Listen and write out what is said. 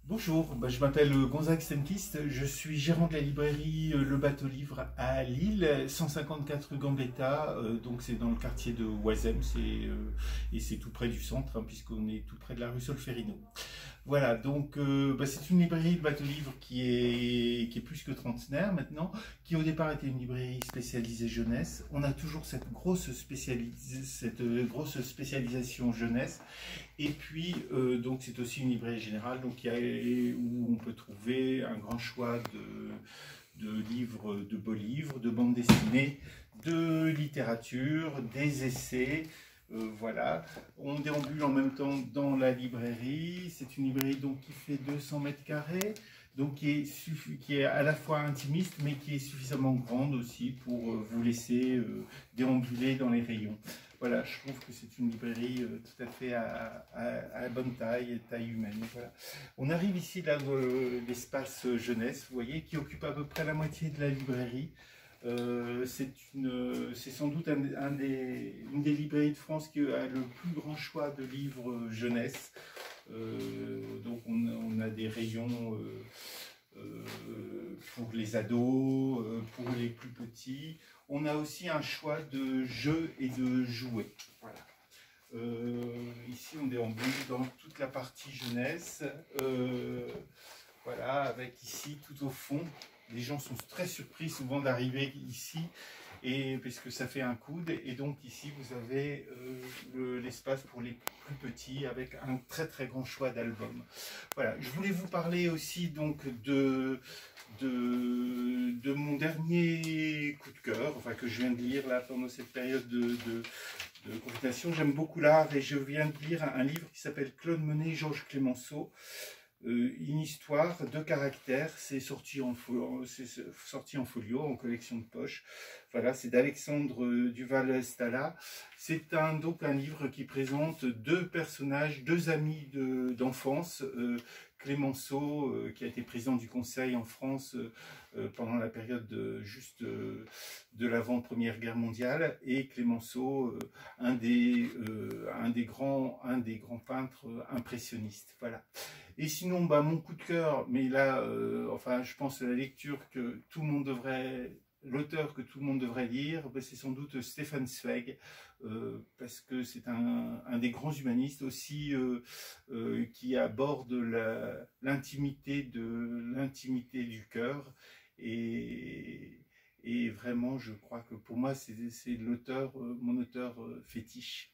Bonjour, je m'appelle Gonzague Stenquist, je suis gérant de la librairie Le Bateau Livre à Lille, 154 rue Gambetta, donc c'est dans le quartier de Oisem, et c'est tout près du centre, hein, puisqu'on est tout près de la rue Solferino. Voilà, donc c'est une librairie de bateau livre qui est plus que trentenaire maintenant, qui au départ était une librairie spécialisée jeunesse. On a toujours cette grosse spécialisation jeunesse. Et puis, donc c'est aussi une librairie générale où on peut trouver un grand choix de livres, de beaux livres, de bandes dessinées, de littérature, des essais. Voilà, on déambule en même temps dans la librairie. C'est une librairie donc qui fait 200 mètres carrés, donc qui est à la fois intimiste, mais qui est suffisamment grande aussi pour vous laisser déambuler dans les rayons. Voilà, je trouve que c'est une librairie tout à fait à la bonne taille, taille humaine. Voilà. On arrive ici dans l'espace jeunesse, vous voyez, qui occupe à peu près la moitié de la librairie. C'est sans doute une des librairies de France qui a le plus grand choix de livres jeunesse. Donc on a des rayons pour les ados, pour les plus petits. On a aussi un choix de jeux et de jouets. Voilà. Ici, on déambule dans toute la partie jeunesse. Voilà, avec ici, tout au fond, les gens sont très surpris souvent d'arriver ici, et parce que ça fait un coude, et donc ici vous avez l'espace pour les plus petits avec un très très grand choix d'albums. Voilà, je voulais vous parler aussi donc de mon dernier coup de cœur, enfin que je viens de lire là pendant cette période de consultation. J'aime beaucoup l'art et je viens de lire un livre qui s'appelle Claude Monet, Georges Clemenceau. Une histoire de caractère, c'est sorti en folio, en collection de poche. Voilà, c'est d'Alexandre Duval-Stala. C'est donc un livre qui présente deux personnages, deux amis d'enfance. Clemenceau, qui a été président du Conseil en France pendant la période de l'avant-première guerre mondiale, et Clemenceau, un des grands peintres impressionnistes. Voilà. Et sinon, mon coup de cœur, mais là, enfin, je pense à la lecture que tout le monde devrait, l'auteur que tout le monde devrait lire, c'est sans doute Stefan Zweig, parce que c'est un des grands humanistes aussi qui aborde l'intimité du cœur, et vraiment, je crois que pour moi, c'est mon auteur fétiche.